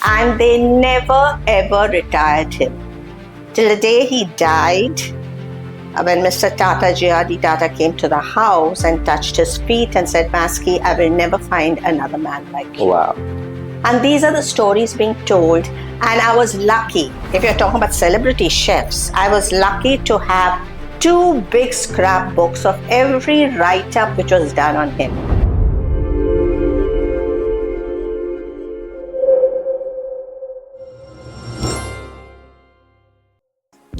and they never ever retired him. Till the day he died, when Mr. Tata, J.R.D. Tata came to the house and touched his feet and said, Maskey, I will never find another man like you. Wow. And these are the stories being told. And I was lucky, if you're talking about celebrity chefs, I was lucky to have 2 big scrapbooks of every write-up which was done on him.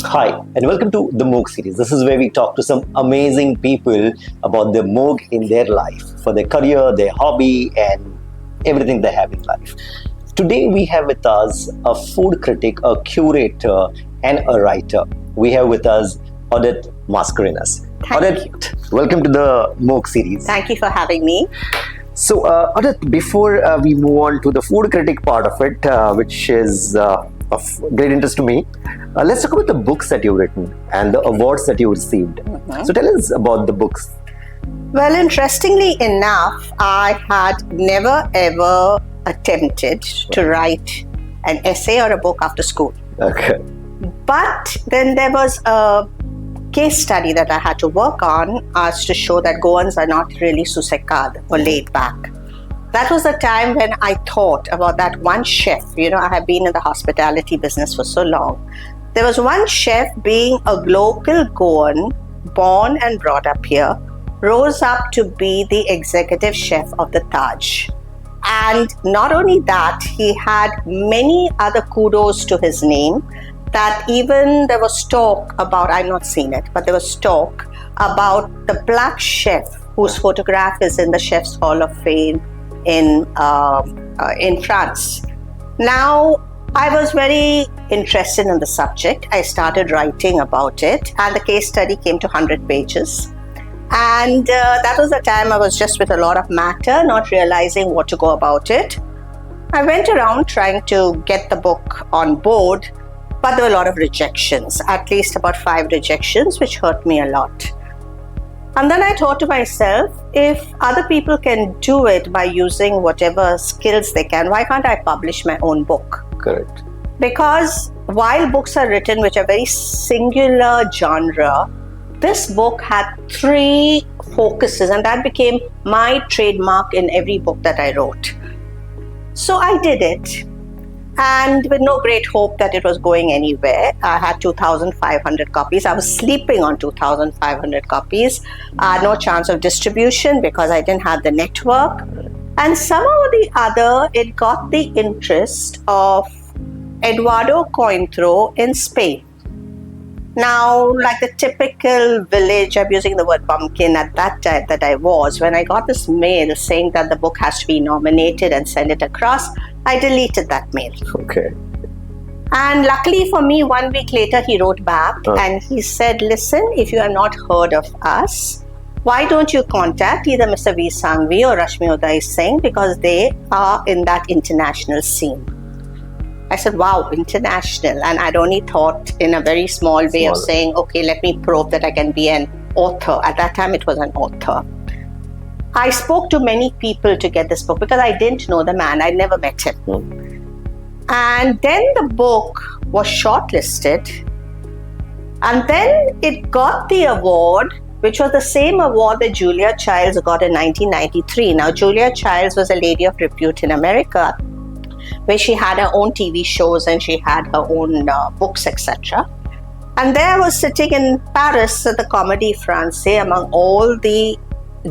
Hi, and welcome to the Moog series. This is where we talk to some amazing people about their Moog in their life, for their career, their hobby, and everything they have in life. Today we have with us a food critic, a curator, and a writer. We have with us Odette Mascarenhas. Odette, welcome to the Moog series. Thank you for having me. So, Odette, before we move on to the food critic part of it, which is of great interest to me, let's talk about the books that you've written and the awards that you received. So tell us about the books. Well, interestingly enough, I had never ever attempted to write an essay or a book after school. Okay. But then there was a case study that I had to work on as to show that Goans are not really susekad or laid back. That was the time when I thought about that one chef. You know, I have been in the hospitality business for so long. There was one chef, being a local Goan, born and brought up here, rose up to be the executive chef of the Taj. And not only that, he had many other kudos to his name, that even there was talk about, I've not seen it, but there was talk about the black chef whose photograph is in the Chef's Hall of Fame in France. Now, I was very interested in the subject. I started writing about it, and the case study came to 100 pages. And that was the time I was just with a lot of matter, not realizing what to go about it. I went around trying to get the book on board, but there were a lot of rejections, at least about 5 rejections, which hurt me a lot. And then I thought to myself, if other people can do it by using whatever skills they can, why can't I publish my own book? Correct. Because while books are written which are very singular genre, this book had 3 focuses, and that became my trademark in every book that I wrote. So I did it, and with no great hope that it was going anywhere. I had 2,500 copies. I was sleeping on 2,500 copies. No chance of distribution because I didn't have the network. And somehow or the other, it got the interest of Eduardo Cointreau in Spain. Now, like the typical village, I'm using the word bumpkin at that time that I was, when I got this mail saying that the book has to be nominated and send it across, I deleted that mail. Okay. And luckily for me, 1 week later, he wrote back and he said, listen, if you have not heard of us, why don't you contact either Mr. V. Sangvi or Rashmi Udai Singh, because they are in that international scene. I said, wow, international. And I'd only thought in a very small way of saying, okay, let me probe that I can be an author. At that time, it was an author. I spoke to many people to get this book because I didn't know the man. I never met him. And then the book was shortlisted. And then it got the award, which was the same award that Julia Childs got in 1993. Now, Julia Childs was a lady of repute in America, where she had her own TV shows and she had her own books, etc. And there I was sitting in Paris at the Comédie Française among all the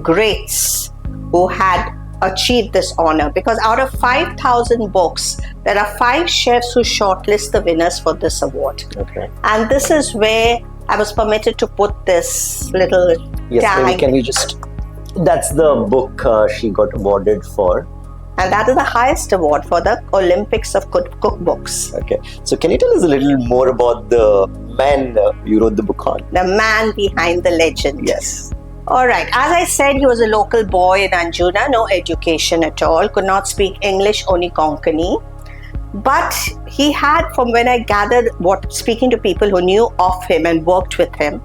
greats who had achieved this honor. Because out of 5,000 books, there are 5 chefs who shortlist the winners for this award. Okay. And this is where I was permitted to put this little Yes, tag. maybe can we just... That's the book she got awarded for. And that is the highest award for the Olympics of cookbooks. Okay. So can you tell us a little more about the man you wrote the book on? The man behind the legend. Yes. All right. As I said, he was a local boy in Anjuna, no education at all, could not speak English, only Konkani. But he had, from when I gathered speaking to people who knew of him and worked with him,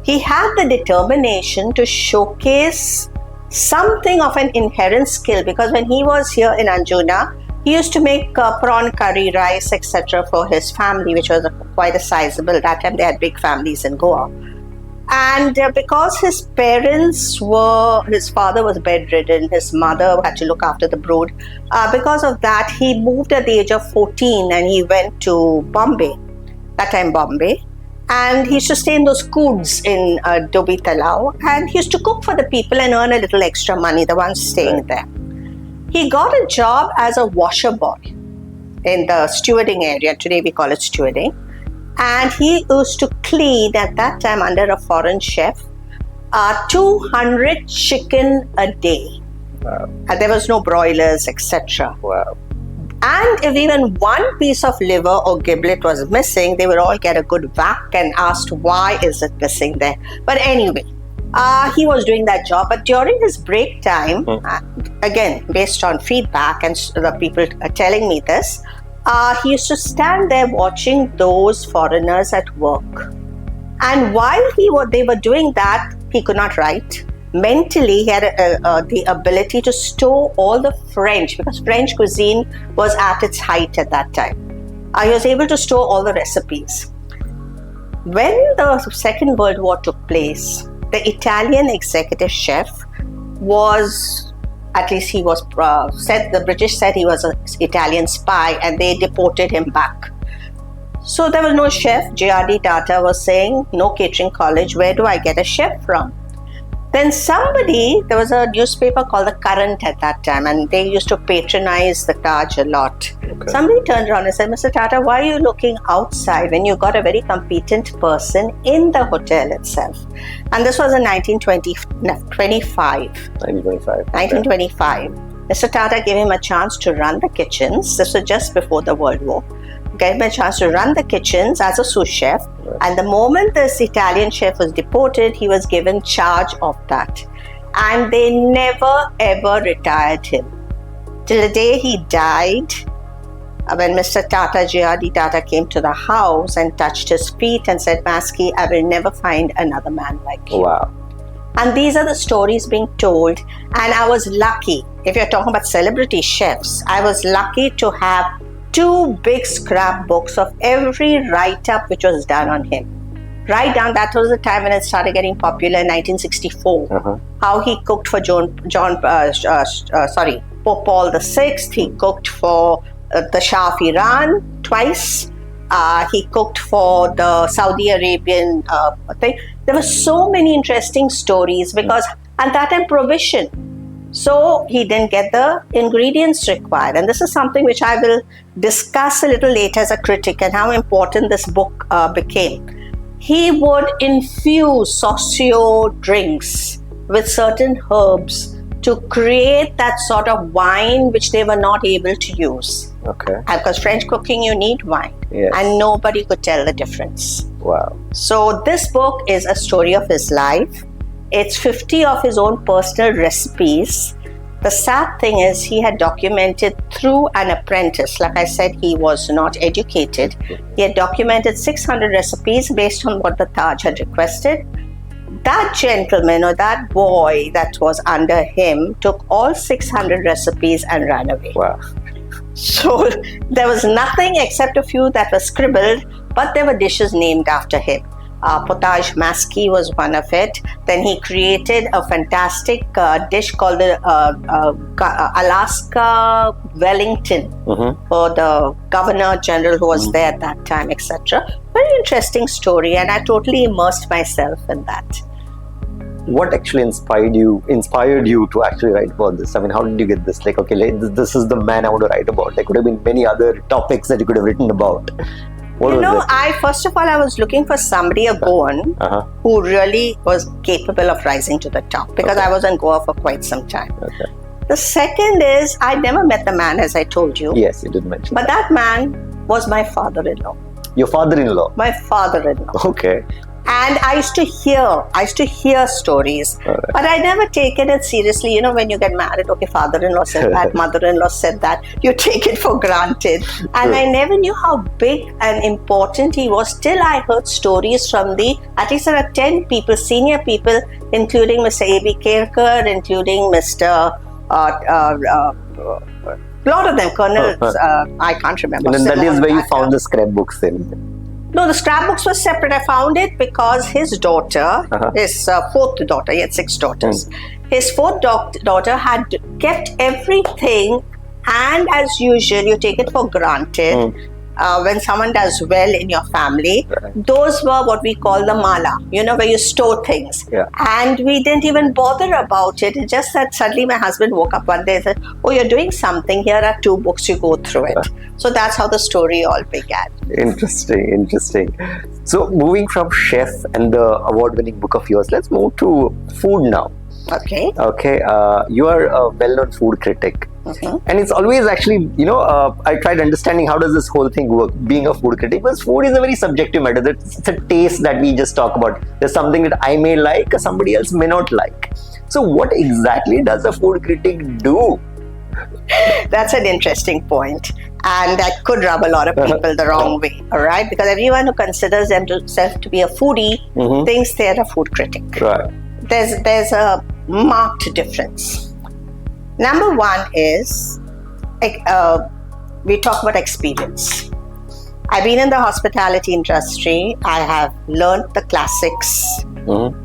he had the determination to showcase something of an inherent skill, because when he was here in Anjuna, He used to make prawn curry, rice, etc. for his family, which was quite a sizable. That time they had big families in Goa. And because his father was bedridden, his mother had to look after the brood. Because of that, he moved at the age of 14 and he went to Bombay, that time Bombay. And he used to stay in those koods in Dobi Talao. And he used to cook for the people and earn a little extra money, the ones staying there. He got a job as a washer boy in the stewarding area. Today we call it stewarding. And he used to clean at that time under a foreign chef 200 chicken a day. Wow. And there was no broilers, etc. Wow. And if even one piece of liver or giblet was missing, they would all get a good whack and asked why is it missing there. But anyway, he was doing that job. But during his break time, again, based on feedback and the people are telling me this, he used to stand there watching those foreigners at work. And while they were doing that, he could not write. Mentally, he had the ability to store all the French, because French cuisine was at its height at that time. He was able to store all the recipes. When the Second World War took place, the Italian executive chef was, at least he was the British said he was an Italian spy, and they deported him back. So there was no chef. J.R.D. Tata was saying, no catering college, where do I get a chef from? Then there was a newspaper called The Current at that time, and they used to patronize the Taj a lot. Okay. Somebody turned around and said, Mr. Tata, why are you looking outside when you got a very competent person in the hotel itself? And this was in 1925. 1925. Mr. Tata gave him a chance to run the kitchens. This was just before the World War. Gave him a chance to run the kitchens as a sous chef. Right. And the moment this Italian chef was deported, he was given charge of that. And they never ever retired him. Till the day he died, when Mr. Tata, J.R.D. Tata came to the house and touched his feet and said, Maski, I will never find another man like you. Wow. And these are the stories being told. And I was lucky, if you're talking about celebrity chefs, I was lucky to have 2 big scrapbooks of every write-up which was done on him. Right down, that was the time when it started getting popular in 1964. How he cooked for Pope Paul VI. He cooked for the Shah of Iran twice. He cooked for the Saudi Arabian thing. There were so many interesting stories because at that time prohibition. So he didn't get the ingredients required. And this is something which I will discuss a little later as a critic and how important this book became. He would infuse socio drinks with certain herbs to create that sort of wine which they were not able to use. Okay. Because French cooking, you need wine. Yes. And nobody could tell the difference. Wow. So this book is a story of his life. It's 50 of his own personal recipes. The sad thing is he had documented through an apprentice. Like I said, he was not educated. He had documented 600 recipes based on what the Taj had requested. That gentleman or that boy that was under him took all 600 recipes and ran away. Wow. So there was nothing except a few that were scribbled, but there were dishes named after him. Potage Maski was one of it. Then he created a fantastic dish called the Alaska Wellington for the Governor General who was there at that time, etc. Very interesting story, and I totally immersed myself in that. What actually inspired you to actually write about this? I mean, how did you get this? Like, okay, this is the man I want to write about. There could have been many other topics that you could have written about. First of all, I was looking for somebody, a Goan, who really was capable of rising to the top, because I was in Goa for quite some time. Okay. The second is, I never met the man, as I told you. Yes, you did mention But that man was my father-in-law. Your father-in-law? My father-in-law. Okay. And I used to hear stories, but I never taken it seriously. You know, when you get married, okay, father-in-law said that, mother-in-law said that, you take it for granted. And I never knew how big and important he was till I heard stories from at least there are 10 people, senior people, including Mr. A.B. Kerkar, including Mr. lot of them, kernels, I can't remember. And then that is where you Matter. found the scrapbooks in. No, the scrapbooks were separate. I found it because his daughter, his fourth daughter, he had 6 daughters. His fourth daughter had kept everything, and as usual, you take it for granted. When someone does well in your family, those were what we call the mala, where you store things. Yeah. And we didn't even bother about it. It's just that suddenly my husband woke up one day and said, "Oh, you're doing something. Here are 2 books, you go through it." So that's how the story all began. Interesting. So moving from chef and the award-winning book of yours, let's move to food now. Okay. You are a well-known food critic. And it's always actually, I tried understanding how does this whole thing work, being a food critic, because food is a very subjective matter. It's a taste that we just talk about. There's something that I may like, or somebody else may not like. So what exactly does a food critic do? That's an interesting point, and that could rub a lot of people the wrong way, all right? Because everyone who considers themselves to be a foodie thinks they're a food critic. Right. There's a marked difference. Number one is, we talk about experience. I've been in the hospitality industry. I have learned the classics.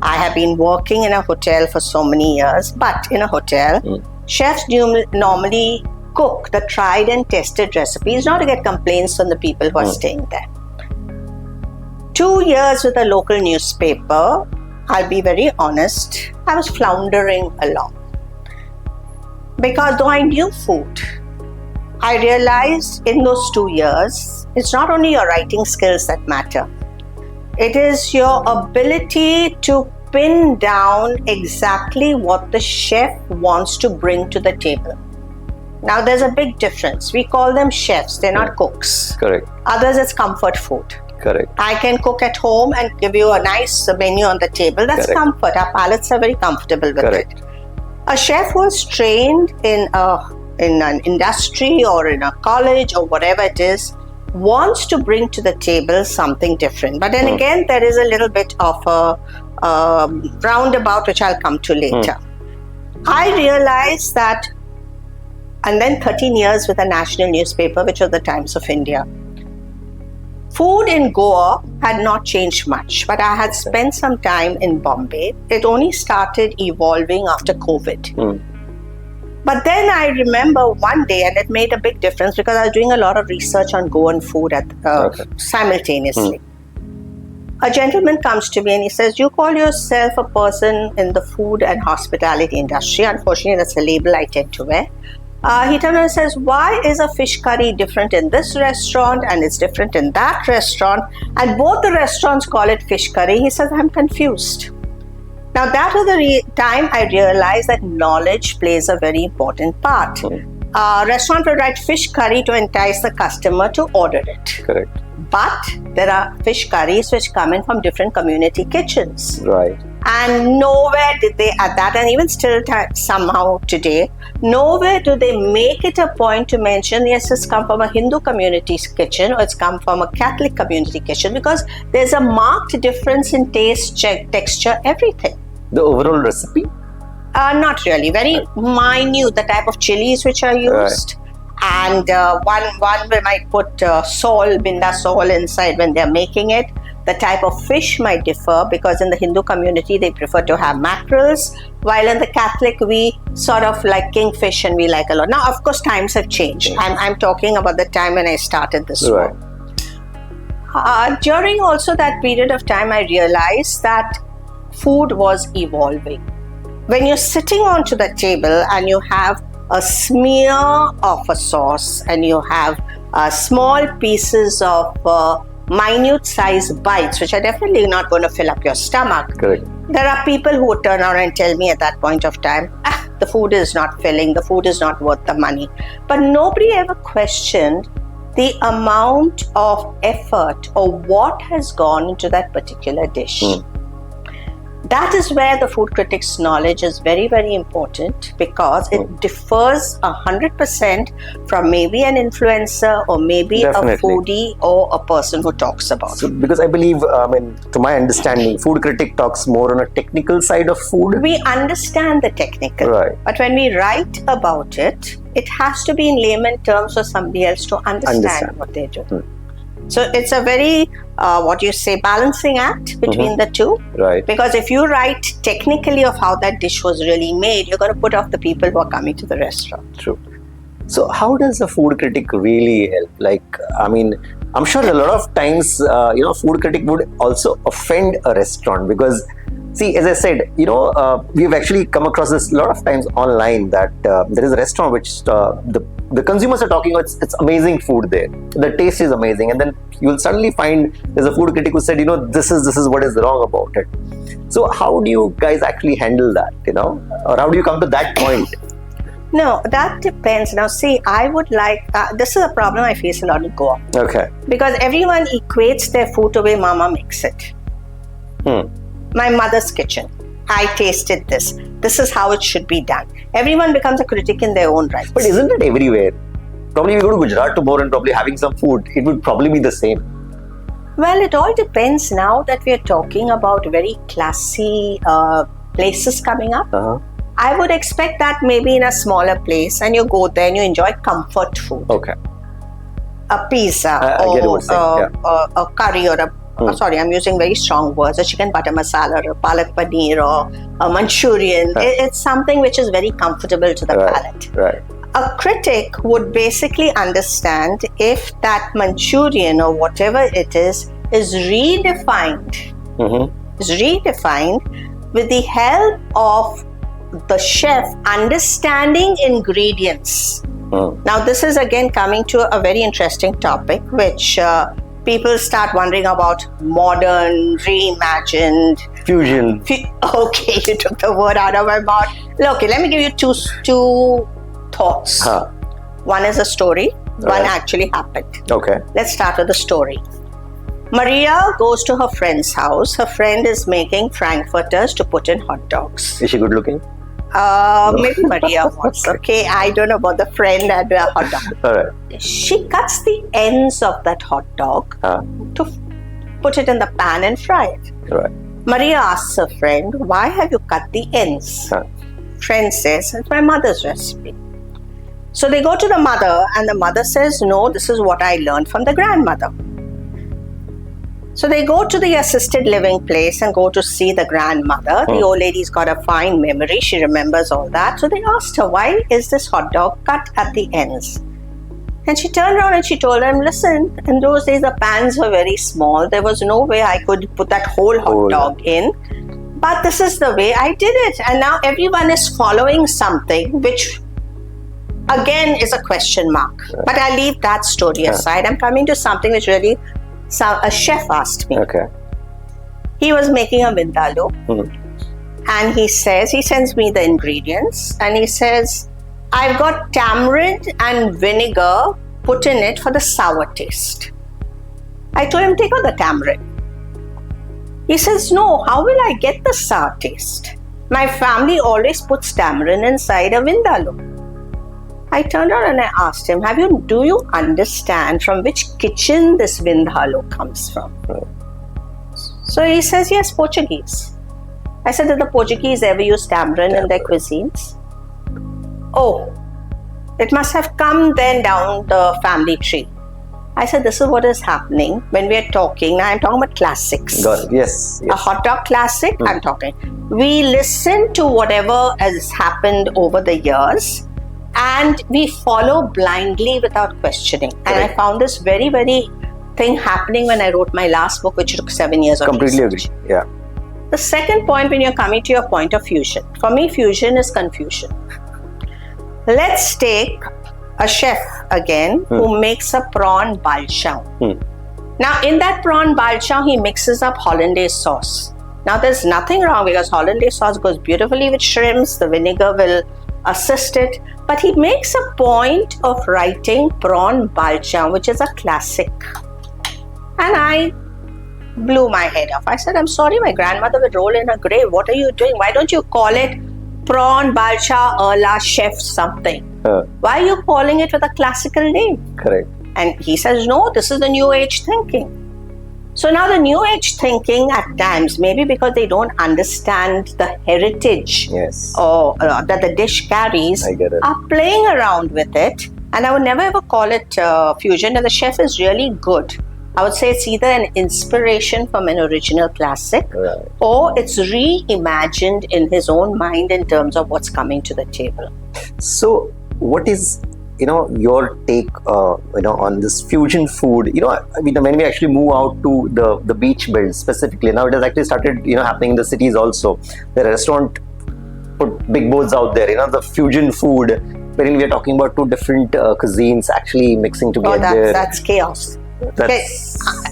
I have been working in a hotel for so many years, but in a hotel, chefs normally cook the tried and tested recipes, not to get complaints from the people who are staying there. 2 years with a local newspaper, I'll be very honest, I was floundering along. Because though I knew food, I realized in those 2 years, it's not only your writing skills that matter. It is your ability to pin down exactly what the chef wants to bring to the table. Now, there's a big difference. We call them chefs, they're not cooks. Correct. Others, it's comfort food. Correct. I can cook at home and give you a nice menu on the table. That's comfort. Our palates are very comfortable with it. A chef who is trained in an industry or in a college or whatever it is wants to bring to the table something different. But then again, there is a little bit of a roundabout which I'll come to later. I realized that, and then 13 years with a national newspaper, which was the Times of India. Food in Goa had not changed much, but I had spent some time in Bombay. It only started evolving after COVID. But then I remember one day, and it made a big difference because I was doing a lot of research on Goan food simultaneously. A gentleman comes to me and he says, "You call yourself a person in the food and hospitality industry." Unfortunately, that's a label I tend to wear. He turned and says, "Why is a fish curry different in this restaurant and it's different in that restaurant? And both the restaurants call it fish curry." He says, "I'm confused." Now, that was the time I realized that knowledge plays a very important part. A restaurant will write fish curry to entice the customer to order it. Correct. But there are fish curries which come in from different community kitchens. Right. And nowhere did they, at that, and even still somehow today, nowhere do they make it a point to mention, yes, it's come from a Hindu community kitchen or it's come from a Catholic community kitchen, because there's a marked difference in taste, texture, everything. The overall recipe? Not really. Very minute, the type of chilies which are used. And one we might put binda sole inside when they're making it. The type of fish might differ because in the Hindu community they prefer to have mackerels, while in the Catholic we sort of like kingfish and we like a lot. Now, of course, times have changed. I'm talking about the time when I started this work. During also that period of time, I realized that food was evolving. When you're sitting onto the table and you have a smear of a sauce and you have small pieces of minute sized bites, which are definitely not going to fill up your stomach. Correct. There are people who would turn around and tell me at that point of time, the food is not filling, the food is not worth the money. But nobody ever questioned the amount of effort or what has gone into that particular dish. That is where the food critic's knowledge is very, very important, because it differs 100% from maybe an influencer or maybe Definitely. a foodie or a person who talks about So, it. because I believe, to my understanding, food critic talks more on a technical side of food. We understand the technical, Right. but when we write about it, it has to be in layman terms for somebody else to understand. What they do. So it's a very, balancing act between the two. Right. Because if you write technically of how that dish was really made, you're going to put off the people who are coming to the restaurant. True. So how does a food critic really help? I'm sure a lot of times, food critic would also offend a restaurant because, see, as I said, we've actually come across this a lot of times online that there is a restaurant which the consumers are talking about, it's amazing food there. The taste is amazing. And then you'll suddenly find there's a food critic who said, this is what is wrong about it. So how do you guys actually handle that, or how do you come to that point? No, that depends. Now, see, I would like, this is a problem I face a lot in Goa. Okay. Because everyone equates their food to the way mama makes it. My mother's kitchen. I tasted this. This is how it should be done. Everyone becomes a critic in their own right. But isn't it everywhere? Probably we go to Gujarat tomorrow and probably having some food, it would probably be the same. Well, it all depends now that we are talking about very classy places coming up. I would expect that maybe in a smaller place and you go there and you enjoy comfort food. Okay. A pizza I get what you're saying, a curry or sorry, I'm using very strong words, a chicken butter masala or a palak paneer or a Manchurian. It's something which is very comfortable to the palate. Right. A critic would basically understand if that Manchurian or whatever it is redefined. Is redefined with the help of the chef understanding ingredients. Now, this is again coming to a very interesting topic, which people start wondering about modern, reimagined. Fusion. Okay, you took the word out of my mouth. Okay, let me give you two thoughts. One is a story, one actually happened. Okay. Let's start with the story. Maria goes to her friend's house. Her friend is making frankfurters to put in hot dogs. Is she good looking? Maybe Maria was. Okay, I don't know about the friend and the hot dog. All right. She cuts the ends of that hot dog to put it in the pan and fry it. Right. Maria asks her friend, why have you cut the ends? Friend says, it's my mother's recipe. So they go to the mother and the mother says, no, this is what I learned from the grandmother. So they go to the assisted living place and go to see the grandmother. The old lady's got a fine memory. She remembers all that. So they asked her, why is this hot dog cut at the ends? And she turned around and she told them, listen, in those days the pans were very small. There was no way I could put that whole hot dog in. But this is the way I did it. And now everyone is following something which again is a question mark. But I'll leave that story aside. I'm coming to something which really a chef asked me. Okay. He was making a vindaloo and he sends me the ingredients and he says, I've got tamarind and vinegar put in it for the sour taste. I told him, take out the tamarind. He says, no, how will I get the sour taste? My family always puts tamarind inside a vindaloo. I turned around and I asked him, do you understand from which kitchen this vindaloo comes from? So he says, yes, Portuguese. I said, did the Portuguese ever use tamarind in their cuisines? Oh, it must have come then down the family tree. I said, this is what is happening when we are talking. Now I'm talking about classics. Got it. Yes. A hot dog classic, I'm talking. We listen to whatever has happened over the years and we follow blindly without questioning. And I found this very, very thing happening when I wrote my last book, which took 7 years of Completely research. agree. Yeah. The second point, when you're coming to your point of fusion, for me, fusion is confusion. Let's take a chef again who makes a prawn balchao. Now, in that prawn balchao, he mixes up hollandaise sauce. Now, there's nothing wrong because hollandaise sauce goes beautifully with shrimps. The vinegar will assist it. But he makes a point of writing prawn balchao, which is a classic. And I blew my head off. I said, I'm sorry, my grandmother would roll in her grave. What are you doing? Why don't you call it prawn balcha la chef something? Why are you calling it with a classical name? Correct. And he says, no, this is the new age thinking. So now the new age thinking at times, maybe because they don't understand the heritage or that the dish carries, are playing around with it. And I would never ever call it fusion. And the chef is really good. I would say it's either an inspiration from an original classic or it's reimagined in his own mind in terms of what's coming to the table. So what is your take on this fusion food? When we actually move out to the beach belts specifically, now it has actually started happening in the cities also. The restaurant put big boards out there, the fusion food, wherein we are talking about two different cuisines actually mixing together. That's chaos. Okay,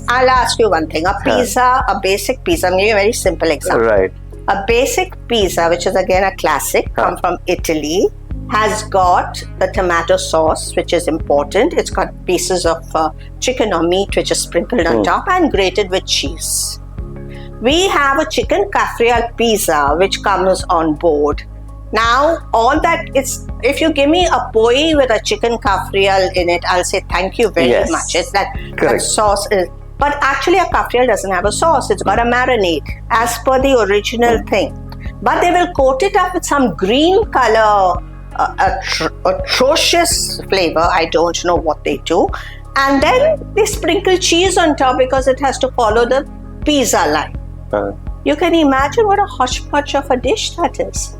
I'll ask you one thing. A pizza, a basic pizza, I'm giving you a very simple example. Right. A basic pizza, which is again a classic, come from Italy, has got the tomato sauce, which is important. It's got pieces of chicken or meat, which is sprinkled on top and grated with cheese. We have a chicken caffrial pizza, which comes on board. Now, all that if you give me a poi with a chicken caffrial in it, I'll say thank you very much. It's that sauce is. But actually, a caffrial doesn't have a sauce. It's got a marinade, as per the original thing. But they will coat it up with some green color, atrocious flavor. I don't know what they do. And then they sprinkle cheese on top because it has to follow the pizza line. You can imagine what a hodgepodge of a dish that is.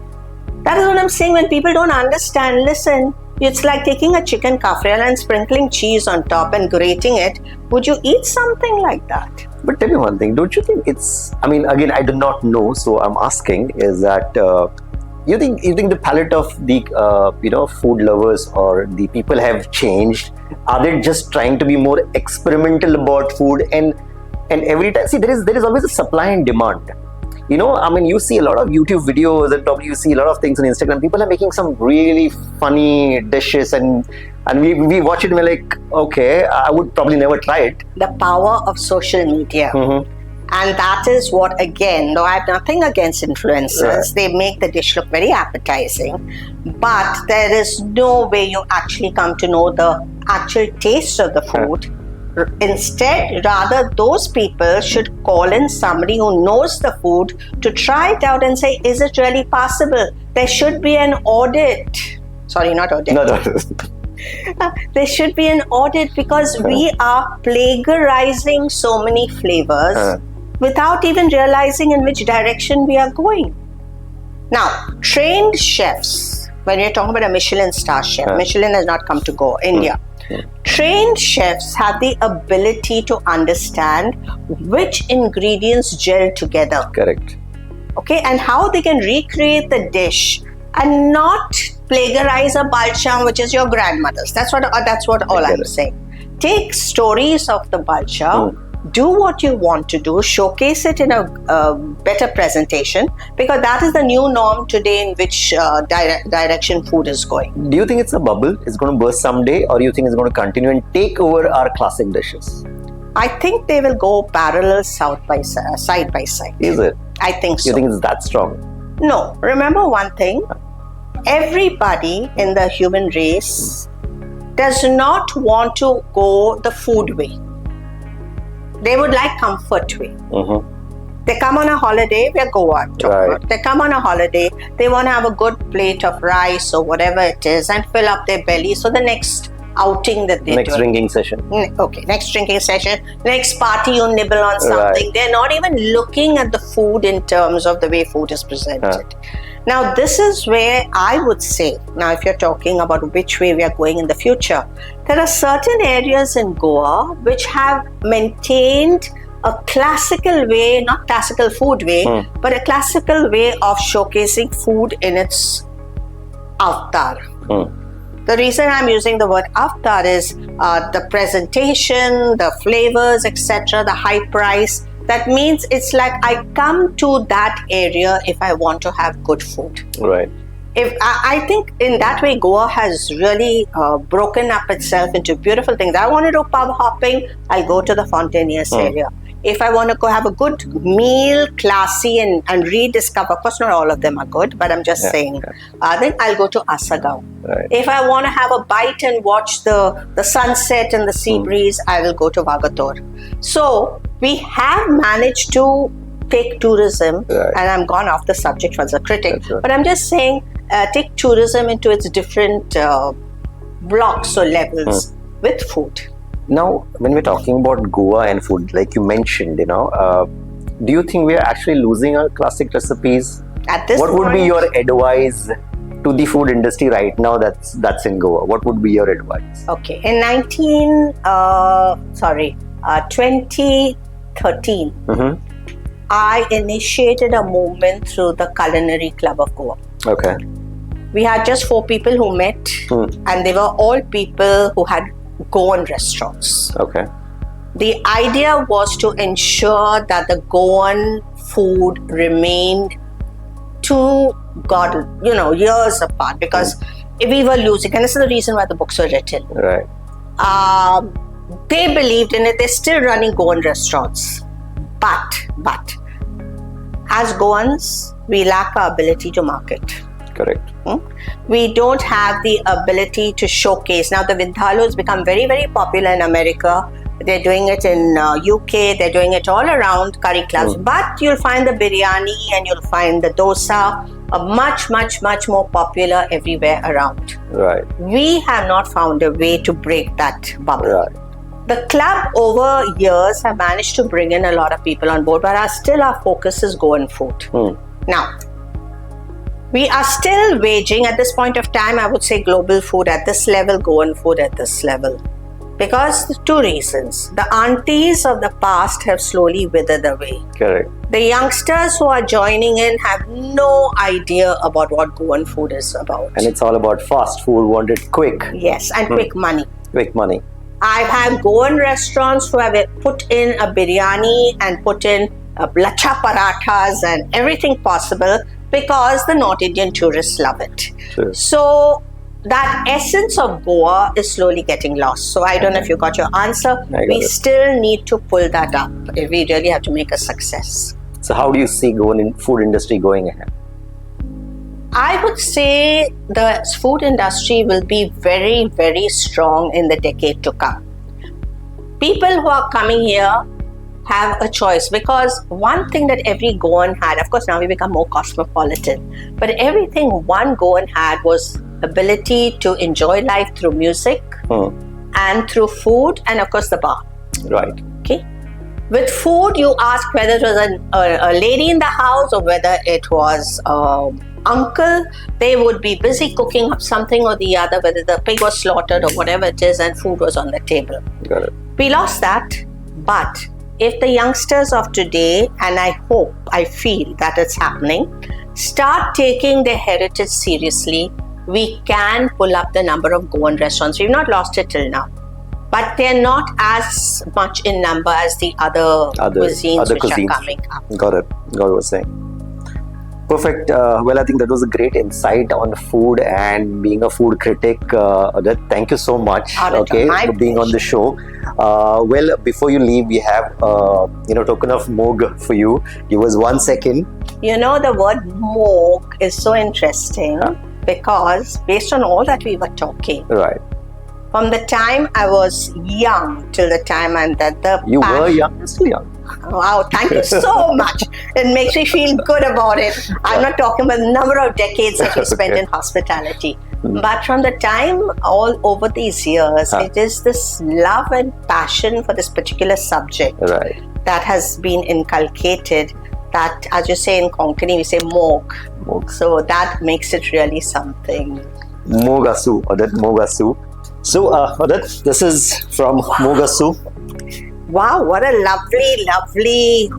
That is what I'm saying. When people don't understand, listen, it's like taking a chicken caffrial and sprinkling cheese on top and grating it. Would you eat something like that? But tell me one thing, don't you think again, I do not know, so I'm asking, is that you think the palate of the food lovers or the people have changed? Are they just trying to be more experimental about food? And every time, see, there is always a supply and demand. You see a lot of YouTube videos and probably you see a lot of things on Instagram. People are making some really funny dishes and we watch it and we're like, okay, I would probably never try it. The power of social media. And that is what, again, though I have nothing against influencers, they make the dish look very appetizing. But there is no way you actually come to know the actual taste of the food. Instead, rather, those people should call in somebody who knows the food to try it out and say, is it really possible? There should be an audit. Sorry, not audit. No. There should be an audit because we are plagiarizing so many flavors without even realizing in which direction we are going. Now, trained chefs, when you're talking about a Michelin star chef, Michelin has not come to go, India. Trained chefs have the ability to understand which ingredients gel together. Correct. Okay, and how they can recreate the dish and not plagiarize a balcha, which is your grandmother's. That's what all I'm saying. Take stories of the balcha, do what you want to do, showcase it in a better presentation, because that is the new norm today in which direction food is going. Do you think it's a bubble? It's going to burst someday, or do you think it's going to continue and take over our classic dishes? I think they will go parallel side by side. Is it? I think so. You think it's that strong? No. Remember one thing. Everybody in the human race does not want to go the food way. They would like comfort way. They come on a holiday, we're Goa. They come on a holiday, they want to have a good plate of rice or whatever it is and fill up their belly. So the next outing that they do. Next drinking session. Okay, next drinking session. Next party, you nibble on something. They're not even looking at the food in terms of the way food is presented. Now, this is where I would say, now if you're talking about which way we are going in the future, there are certain areas in Goa which have maintained a classical way, not classical food way, but a classical way of showcasing food in its avatar. The reason I'm using the word avatar is the presentation, the flavors, etc., the high price. That means it's like I come to that area if I want to have good food. Right. If I think in that way, Goa has really broken up itself into beautiful things. I want to do pub hopping, I'll go to the Fontainiers area. If I want to go have a good meal, classy and rediscover, of course not all of them are good, but I'm just saying, then I'll go to Asagaon. Right. If I want to have a bite and watch the sunset and the sea breeze, I will go to Vagator. So we have managed to take tourism, and I'm gone off the subject as a critic, but I'm just saying, take tourism into its different blocks or levels with food. Now, when we're talking about Goa and food, like you mentioned, do you think we are actually losing our classic recipes? At this what would point, be your advice to the food industry right now that's in Goa? What would be your advice? Okay, in 2013, I initiated a movement through the Culinary Club of Goa. Okay. We had just 4 people who met, and they were all people who had Goan restaurants. Okay. The idea was to ensure that the Goan food remained years apart, because we were losing, and this is the reason why the books were written. Right. They believed in it. They're still running Goan restaurants, but as Goans, we lack our ability to market. Correct. We don't have the ability to showcase. Now the Vindaloo has become very, very popular in America. They're doing it in UK. They're doing it all around curry clubs. But you'll find the biryani and you'll find the dosa are much, much, much more popular everywhere around. Right. We have not found a way to break that bubble. Right. The club over years have managed to bring in a lot of people on board, but our focus is Goan food. Now, we are still waging at this point of time, I would say, global food at this level, Goan food at this level. Because 2 reasons. The aunties of the past have slowly withered away. Correct. The youngsters who are joining in have no idea about what Goan food is about. And it's all about fast food, want it quick. Yes, and quick money. Quick money. I've had Goan restaurants who have put in a biryani and put in lacha parathas and everything possible because the North Indian tourists love it. Sure. So that essence of Goa is slowly getting lost. So I don't know if you got your answer. We still need to pull that up if we really have to make a success. So how do you see Goan food industry going ahead? I would say the food industry will be very, very strong in the decade to come. People who are coming here have a choice, because one thing that every Goan had, of course now we become more cosmopolitan, but everything one Goan had was ability to enjoy life through music and through food, and of course the bar. Right. Okay. With food, you ask whether it was a lady in the house or whether it was uncle, they would be busy cooking up something or the other, whether the pig was slaughtered or whatever it is, and food was on the table. Got it. We lost that, but if the youngsters of today, and I feel that it's happening, start taking their heritage seriously, we can pull up the number of Goan restaurants. We've not lost it till now, but they're not as much in number as the other cuisines which are coming up. Got it. Got what you were saying. Perfect. Well, I think that was a great insight on food and being a food critic. Odette, thank you so much for being on the show. Well, before you leave, we have token of Moog for you. Give us 1 second. You know, the word Moog is so interesting because based on all that we were talking, right? From the time I was young till the time you were young, you're still young. Wow, thank you so much. It makes me feel good about it. I'm not talking about the number of decades that we spent in hospitality. But from the time all over these years, it is this love and passion for this particular subject that has been inculcated, that, as you say in Konkani, we say Moog. So that makes it really something. Mogasu, Odette Mogasu. So, Odette, this is from Mogasu. Wow, what a lovely.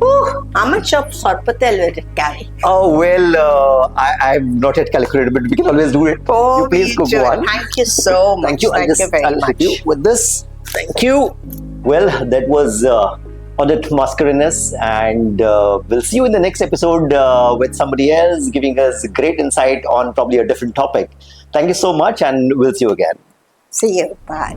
How much of sorpatel will it carry? Oh, well, I've not yet calculated, but we can always do it. Oh, you please cook one. Thank you so much. Thank you. Thank you very much. You with this. Thank you. Well, that was Odette Mascarenhas, and we'll see you in the next episode with somebody else giving us great insight on probably a different topic. Thank you so much, and we'll see you again. See you. Bye.